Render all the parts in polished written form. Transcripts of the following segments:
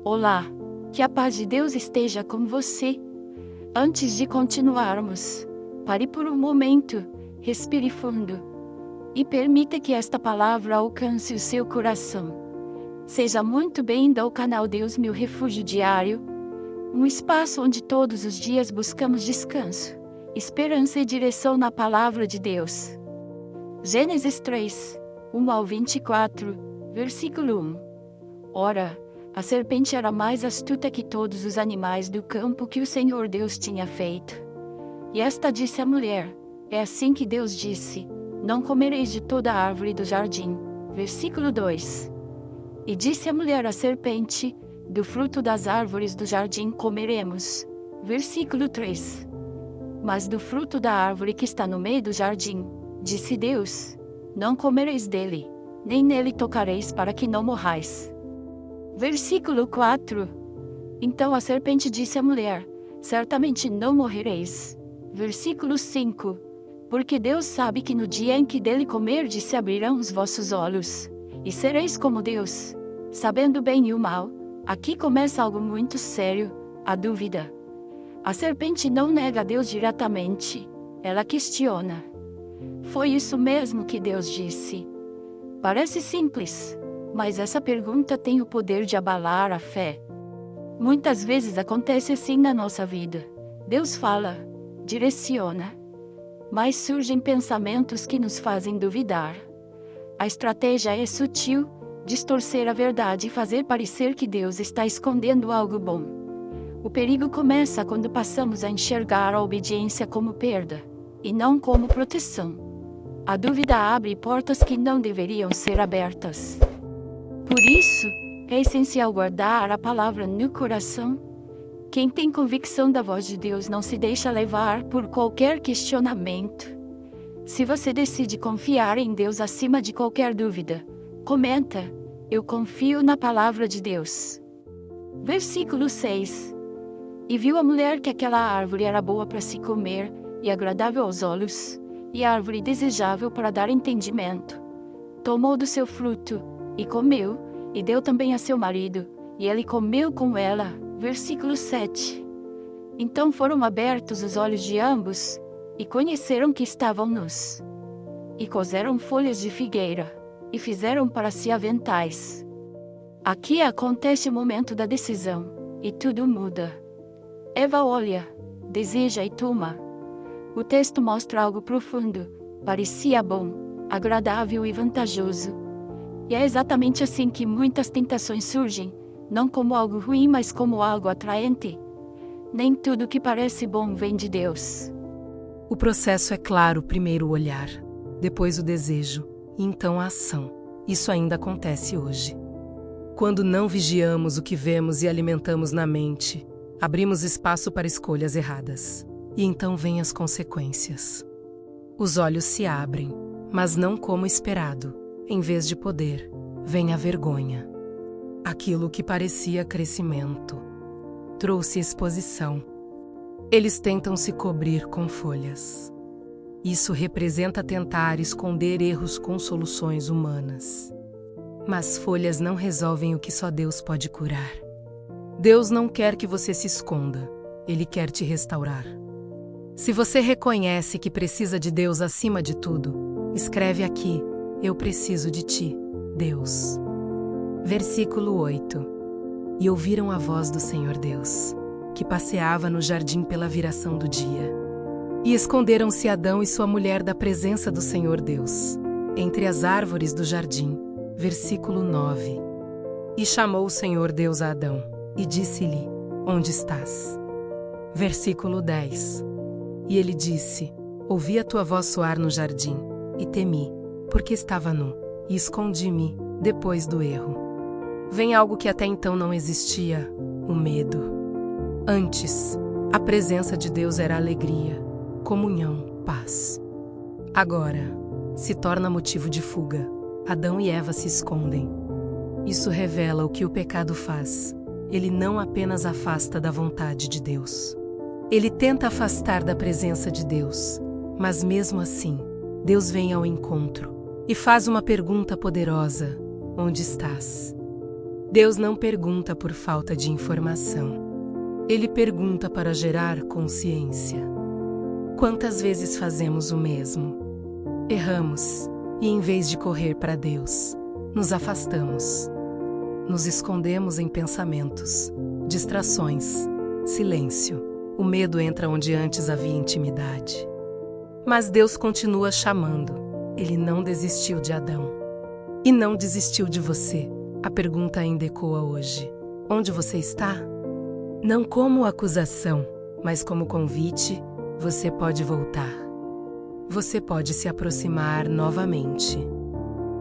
Olá, que a paz de Deus esteja com você. Antes de continuarmos, pare por um momento, respire fundo e permita que esta palavra alcance o seu coração. Seja muito bem-vindo ao canal Deus Meu Refúgio Diário, um espaço onde todos os dias buscamos descanso, esperança e direção na palavra de Deus. Gênesis 3, 1 ao 24, versículo 1. Ora, a serpente era mais astuta que todos os animais do campo que o Senhor Deus tinha feito. E esta disse à mulher: é assim que Deus disse: não comereis de toda a árvore do jardim. Versículo 2. E disse a mulher à serpente: do fruto das árvores do jardim comeremos. Versículo 3. Mas do fruto da árvore que está no meio do jardim, disse Deus: não comereis dele, nem nele tocareis, para que não morrais. Versículo 4. Então a serpente disse à mulher: certamente não morrereis. Versículo 5. Porque Deus sabe que no dia em que dele comerdes se abrirão os vossos olhos, e sereis como Deus, sabendo o bem e o mal. Aqui começa algo muito sério, a dúvida. A serpente não nega a Deus diretamente, ela questiona. Foi isso mesmo que Deus disse? Parece simples, mas essa pergunta tem o poder de abalar a fé. Muitas vezes acontece assim na nossa vida. Deus fala, direciona, mas surgem pensamentos que nos fazem duvidar. A estratégia é sutil, distorcer a verdade e fazer parecer que Deus está escondendo algo bom. O perigo começa quando passamos a enxergar a obediência como perda, e não como proteção. A dúvida abre portas que não deveriam ser abertas. Por isso, é essencial guardar a palavra no coração. Quem tem convicção da voz de Deus não se deixa levar por qualquer questionamento. Se você decide confiar em Deus acima de qualquer dúvida, comenta: eu confio na palavra de Deus. Versículo 6. E viu a mulher que aquela árvore era boa para se comer, e agradável aos olhos, e árvore desejável para dar entendimento. Tomou do seu fruto, e comeu, e deu também a seu marido, e ele comeu com ela. Versículo 7. Então foram abertos os olhos de ambos, e conheceram que estavam nus. E coseram folhas de figueira, e fizeram para si aventais. Aqui acontece o momento da decisão, e tudo muda. Eva olha, deseja e toma. O texto mostra algo profundo, parecia bom, agradável e vantajoso. E é exatamente assim que muitas tentações surgem, não como algo ruim, mas como algo atraente. Nem tudo que parece bom vem de Deus. O processo é claro: primeiro o olhar, depois o desejo, e então a ação. Isso ainda acontece hoje. Quando não vigiamos o que vemos e alimentamos na mente, abrimos espaço para escolhas erradas. E então vêm as consequências. Os olhos se abrem, mas não como esperado. Em vez de poder, vem a vergonha. Aquilo que parecia crescimento trouxe exposição. Eles tentam se cobrir com folhas. Isso representa tentar esconder erros com soluções humanas. Mas folhas não resolvem o que só Deus pode curar. Deus não quer que você se esconda, Ele quer te restaurar. Se você reconhece que precisa de Deus acima de tudo, escreve aqui: eu preciso de ti, Deus. Versículo 8. E ouviram a voz do Senhor Deus, que passeava no jardim pela viração do dia. E esconderam-se Adão e sua mulher da presença do Senhor Deus, entre as árvores do jardim. Versículo 9. E chamou o Senhor Deus a Adão, e disse-lhe: onde estás? Versículo 10. E ele disse: ouvi a tua voz soar no jardim, e temi, porque estava nu, e escondi-me, depois do erro. Vem algo que até então não existia: o medo. Antes, a presença de Deus era alegria, comunhão, paz. Agora, se torna motivo de fuga. Adão e Eva se escondem. Isso revela o que o pecado faz. Ele não apenas afasta da vontade de Deus. Ele tenta afastar da presença de Deus, mas mesmo assim, Deus vem ao encontro e faz uma pergunta poderosa: onde estás? Deus não pergunta por falta de informação. Ele pergunta para gerar consciência. Quantas vezes fazemos o mesmo? Erramos e, em vez de correr para Deus, nos afastamos. Nos escondemos em pensamentos, distrações, silêncio. O medo entra onde antes havia intimidade. Mas Deus continua chamando. Ele não desistiu de Adão. E não desistiu de você. A pergunta ainda ecoa hoje. Onde você está? Não como acusação, mas como convite, você pode voltar. Você pode se aproximar novamente.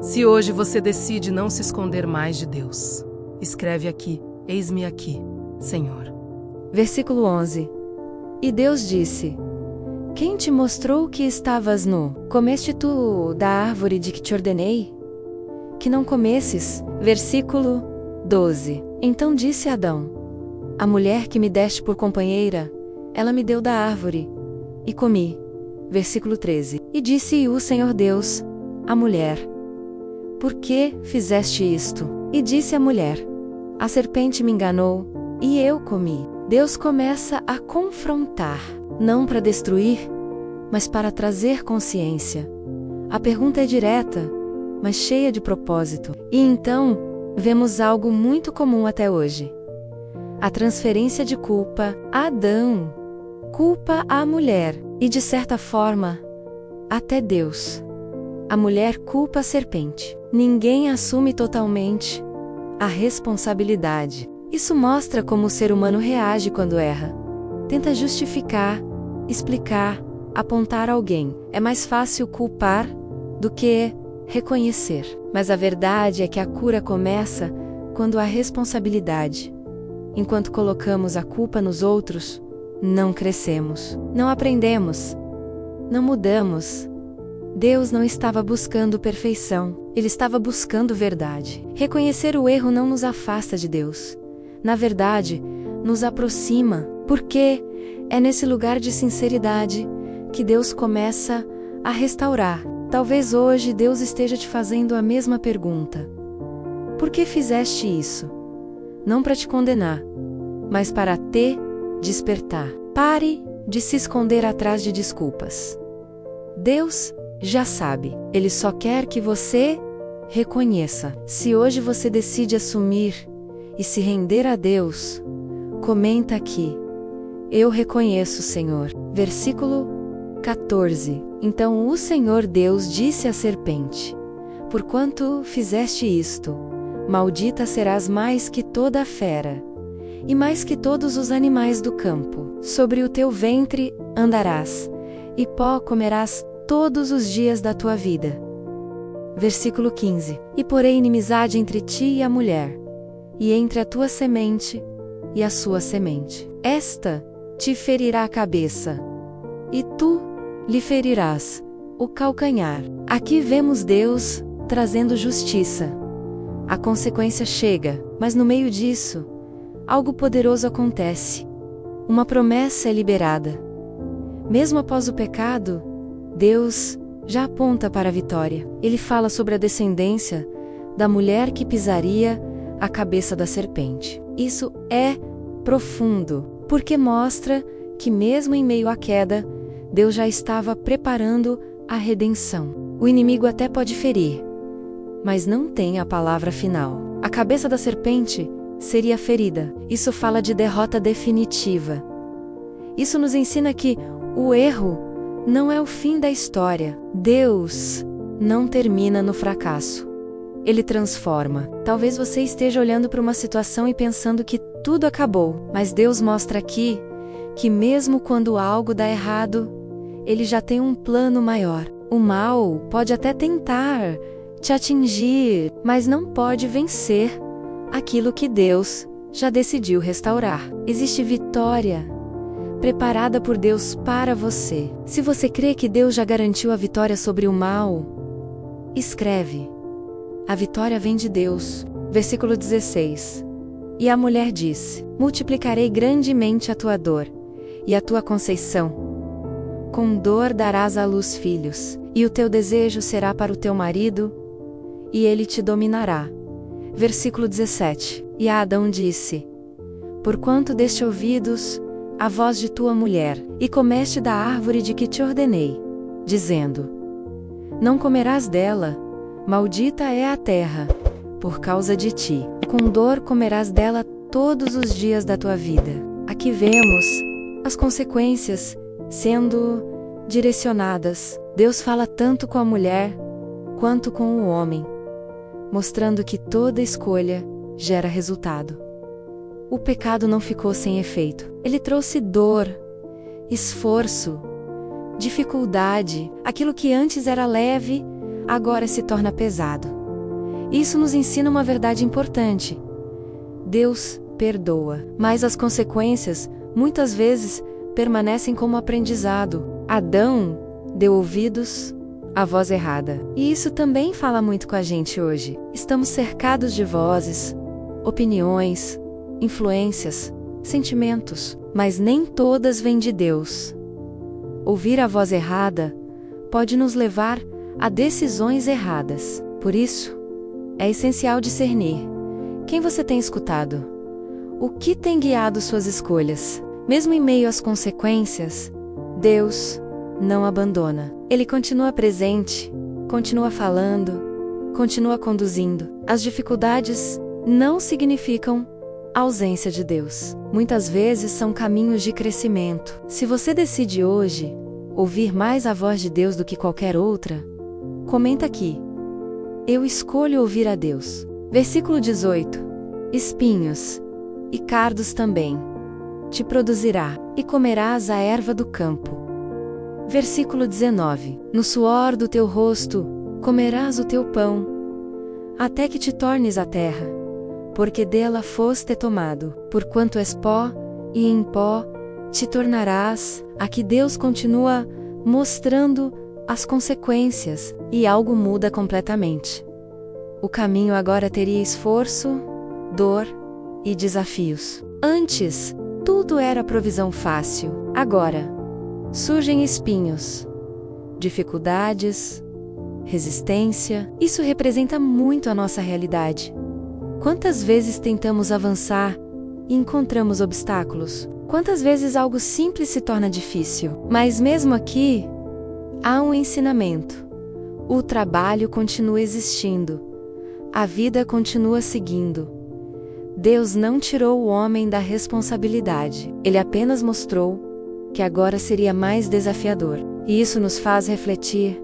Se hoje você decide não se esconder mais de Deus, escreve aqui: eis-me aqui, Senhor. Versículo 11. E Deus disse: quem te mostrou que estavas nu? Comeste tu da árvore de que te ordenei? Que não comesses. Versículo 12. Então disse Adão: a mulher que me deste por companheira, ela me deu da árvore, e comi. Versículo 13. E disse o Senhor Deus à mulher: por que fizeste isto? E disse a mulher: a serpente me enganou, e eu comi. Deus começa a confrontar, não para destruir, mas para trazer consciência. A pergunta é direta, mas cheia de propósito. E então, vemos algo muito comum até hoje. A transferência de culpa a Adão, culpa à mulher, e de certa forma, até Deus. A mulher culpa a serpente. Ninguém assume totalmente a responsabilidade. Isso mostra como o ser humano reage quando erra. Tenta justificar, explicar, apontar alguém. É mais fácil culpar do que reconhecer. Mas a verdade é que a cura começa quando há responsabilidade. Enquanto colocamos a culpa nos outros, não crescemos, não aprendemos, não mudamos. Deus não estava buscando perfeição, Ele estava buscando verdade. Reconhecer o erro não nos afasta de Deus. Na verdade, nos aproxima, porque é nesse lugar de sinceridade que Deus começa a restaurar. Talvez hoje Deus esteja te fazendo a mesma pergunta. Por que fizeste isso? Não para te condenar, mas para te despertar. Pare de se esconder atrás de desculpas. Deus já sabe, Ele só quer que você reconheça. Se hoje você decide assumir e se render a Deus, comenta aqui: eu reconheço, Senhor. Versículo 14. Então o Senhor Deus disse à serpente: porquanto fizeste isto, maldita serás mais que toda a fera, e mais que todos os animais do campo. Sobre o teu ventre andarás, e pó comerás todos os dias da tua vida. Versículo 15. E porei inimizade entre ti e a mulher, e entre a tua semente e a sua semente. Esta te ferirá a cabeça, e tu lhe ferirás o calcanhar. Aqui vemos Deus trazendo justiça. A consequência chega, mas no meio disso, algo poderoso acontece. Uma promessa é liberada. Mesmo após o pecado, Deus já aponta para a vitória. Ele fala sobre a descendência da mulher que pisaria a cabeça da serpente. Isso é profundo, porque mostra que mesmo em meio à queda, Deus já estava preparando a redenção. O inimigo até pode ferir, mas não tem a palavra final. A cabeça da serpente seria ferida. Isso fala de derrota definitiva. Isso nos ensina que o erro não é o fim da história. Deus não termina no fracasso. Ele transforma. Talvez você esteja olhando para uma situação e pensando que tudo acabou, mas Deus mostra aqui que mesmo quando algo dá errado, Ele já tem um plano maior. O mal pode até tentar te atingir, mas não pode vencer aquilo que Deus já decidiu restaurar. Existe vitória preparada por Deus para você. Se você crê que Deus já garantiu a vitória sobre o mal, escreve: a vitória vem de Deus. Versículo 16. E a mulher disse: multiplicarei grandemente a tua dor e a tua conceição. Com dor darás à luz filhos, e o teu desejo será para o teu marido, e ele te dominará. Versículo 17. E Adão disse: Porquanto deste ouvidos a voz de tua mulher, e comeste da árvore de que te ordenei, dizendo: Não comerás dela, maldita é a terra, por causa de ti. Com dor comerás dela todos os dias da tua vida. Aqui vemos as consequências sendo direcionadas. Deus fala tanto com a mulher quanto com o homem, mostrando que toda escolha gera resultado. O pecado não ficou sem efeito. Ele trouxe dor, esforço, dificuldade. Aquilo que antes era leve, agora se torna pesado. Isso nos ensina uma verdade importante. Deus perdoa, mas as consequências, muitas vezes, permanecem como aprendizado. Adão deu ouvidos à voz errada. E isso também fala muito com a gente hoje. Estamos cercados de vozes, opiniões, influências, sentimentos, mas nem todas vêm de Deus. Ouvir a voz errada pode nos levar a decisões erradas. Por isso, é essencial discernir quem você tem escutado, o que tem guiado suas escolhas. Mesmo em meio às consequências, Deus não abandona. Ele continua presente, continua falando, continua conduzindo. As dificuldades não significam ausência de Deus. Muitas vezes são caminhos de crescimento. Se você decide hoje ouvir mais a voz de Deus do que qualquer outra, comenta aqui: eu escolho ouvir a Deus. Versículo 18. Espinhos e cardos também te produzirá, e comerás a erva do campo. Versículo 19. No suor do teu rosto comerás o teu pão, até que te tornes a terra, porque dela foste tomado. Porquanto és pó, e em pó te tornarás. Aqui Deus continua mostrando as consequências, e algo muda completamente. O caminho agora teria esforço, dor e desafios. Antes, tudo era provisão fácil. Agora, surgem espinhos, dificuldades, resistência. Isso representa muito a nossa realidade. Quantas vezes tentamos avançar e encontramos obstáculos? Quantas vezes algo simples se torna difícil? Mas mesmo aqui, há um ensinamento. O trabalho continua existindo. A vida continua seguindo. Deus não tirou o homem da responsabilidade. Ele apenas mostrou que agora seria mais desafiador. E isso nos faz refletir.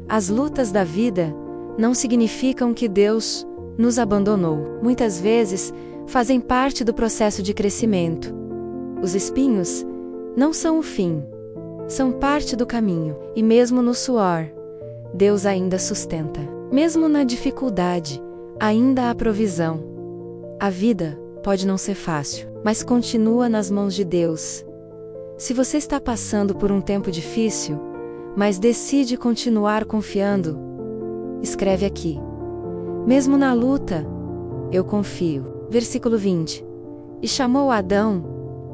As lutas da vida não significam que Deus nos abandonou. Muitas vezes, fazem parte do processo de crescimento. Os espinhos não são o fim, são parte do caminho. E mesmo no suor, Deus ainda sustenta. Mesmo na dificuldade, ainda há provisão. A vida pode não ser fácil, mas continua nas mãos de Deus. Se você está passando por um tempo difícil, mas decide continuar confiando, escreve aqui: mesmo na luta, eu confio. Versículo 20. E chamou Adão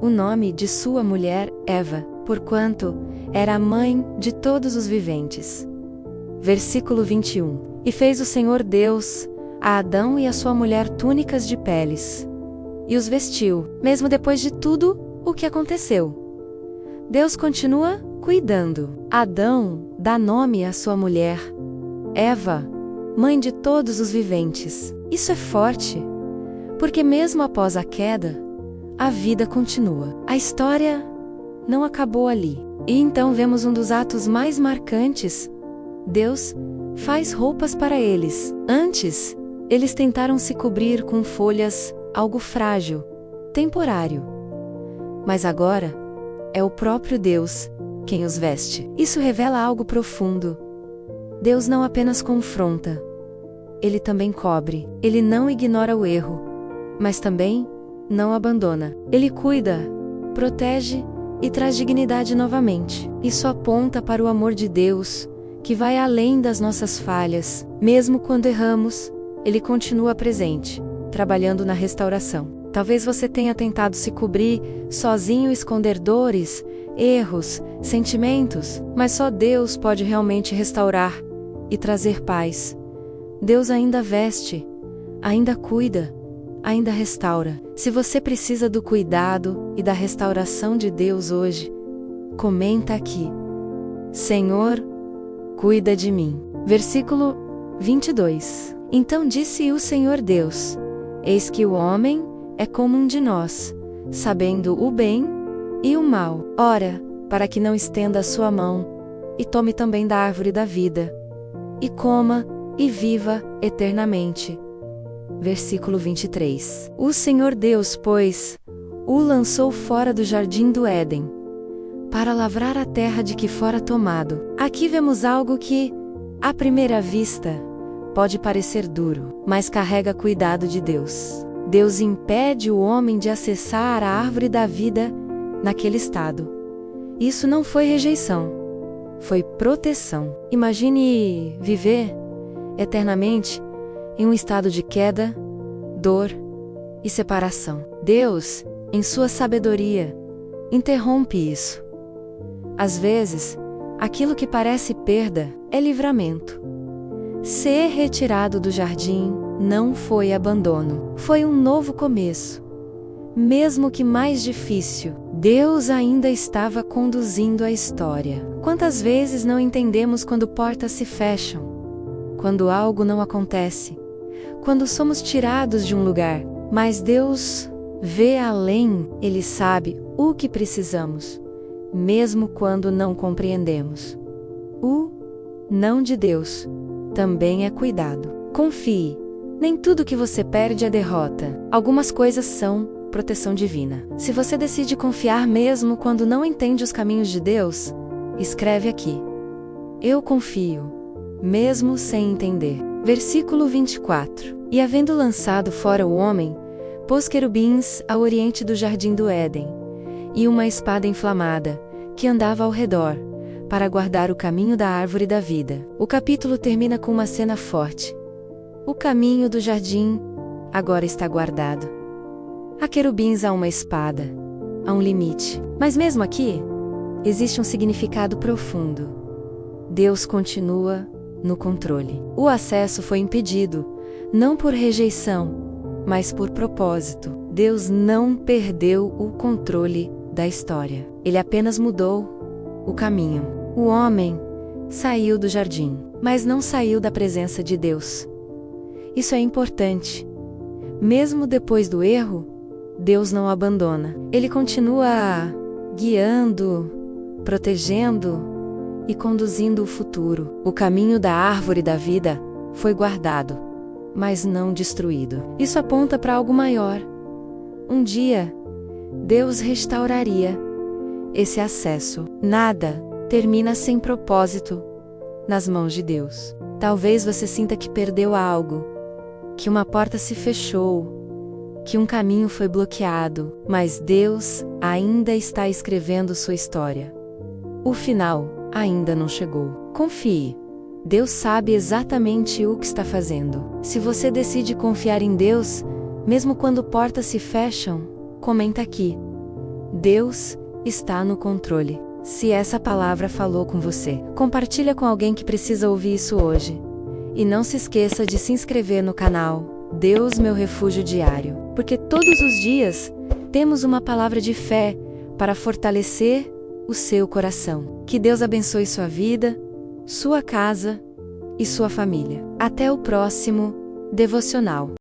o nome de sua mulher Eva, porquanto era a mãe de todos os viventes. Versículo 21. E fez o Senhor Deus a Adão e a sua mulher túnicas de peles, e os vestiu. Mesmo depois de tudo o que aconteceu, Deus continua cuidando. Adão dá nome à sua mulher, Eva, mãe de todos os viventes. Isso é forte, porque mesmo após a queda, a vida continua. A história não acabou ali. E então vemos um dos atos mais marcantes. Deus faz roupas para eles. Antes, eles tentaram se cobrir com folhas, algo frágil, temporário. Mas agora, é o próprio Deus quem os veste. Isso revela algo profundo. Deus não apenas confronta, Ele também cobre. Ele não ignora o erro, mas também não abandona. Ele cuida, protege e traz dignidade novamente. Isso aponta para o amor de Deus, que vai além das nossas falhas. Mesmo quando erramos, Ele continua presente, trabalhando na restauração. Talvez você tenha tentado se cobrir sozinho e esconder dores, erros, sentimentos, mas só Deus pode realmente restaurar e trazer paz. Deus ainda veste ainda cuida, ainda restaura. Se você precisa do cuidado e da restauração de Deus hoje, comenta aqui: Senhor, cuida de mim. Versículo 22. Então disse o Senhor Deus: Eis que o homem é como um de nós, sabendo o bem e o mal. Ora, para que não estenda a sua mão, e tome também da árvore da vida, e coma, e viva eternamente. Versículo 23. O Senhor Deus, pois, o lançou fora do jardim do Éden, para lavrar a terra de que fora tomado. Aqui vemos algo que, à primeira vista, pode parecer duro, mas carrega cuidado de Deus. Deus impede o homem de acessar a árvore da vida naquele estado. Isso não foi rejeição, foi proteção. Imagine viver eternamente em um estado de queda, dor e separação. Deus, em sua sabedoria, interrompe isso. Às vezes, aquilo que parece perda é livramento. Ser retirado do jardim não foi abandono, foi um novo começo. Mesmo que mais difícil, Deus ainda estava conduzindo a história. Quantas vezes não entendemos quando portas se fecham, quando algo não acontece, quando somos tirados de um lugar, mas Deus vê além, Ele sabe o que precisamos, mesmo quando não compreendemos. O não de Deus também é cuidado. Confie, nem tudo que você perde é derrota. Algumas coisas são proteção divina. Se você decide confiar mesmo quando não entende os caminhos de Deus, escreve aqui: Eu confio, mesmo sem entender. Versículo 24. E havendo lançado fora o homem, pôs querubins ao oriente do jardim do Éden, e uma espada inflamada, que andava ao redor, para guardar o caminho da árvore da vida. O capítulo termina com uma cena forte. O caminho do jardim agora está guardado. Há querubins a uma espada, há um limite. Mas mesmo aqui, existe um significado profundo. Deus continua no controle. O acesso foi impedido, não por rejeição, mas por propósito. Deus não perdeu o controle da história. Ele apenas mudou o caminho. O homem saiu do jardim, mas não saiu da presença de Deus. Isso é importante. Mesmo depois do erro, Deus não abandona. Ele continua guiando, protegendo e conduzindo o futuro. O caminho da árvore da vida foi guardado, mas não destruído. Isso aponta para algo maior. Um dia, Deus restauraria esse acesso. Nada termina sem propósito nas mãos de Deus. Talvez você sinta que perdeu algo, que uma porta se fechou, que um caminho foi bloqueado, mas Deus ainda está escrevendo sua história. O final ainda não chegou. Confie. Deus sabe exatamente o que está fazendo. Se você decide confiar em Deus, mesmo quando portas se fecham, comenta aqui: Deus está no controle. Se essa palavra falou com você, compartilha com alguém que precisa ouvir isso hoje. E não se esqueça de se inscrever no canal Deus Meu Refúgio Diário, porque todos os dias temos uma palavra de fé para fortalecer o seu coração. Que Deus abençoe sua vida, sua casa e sua família. Até o próximo devocional.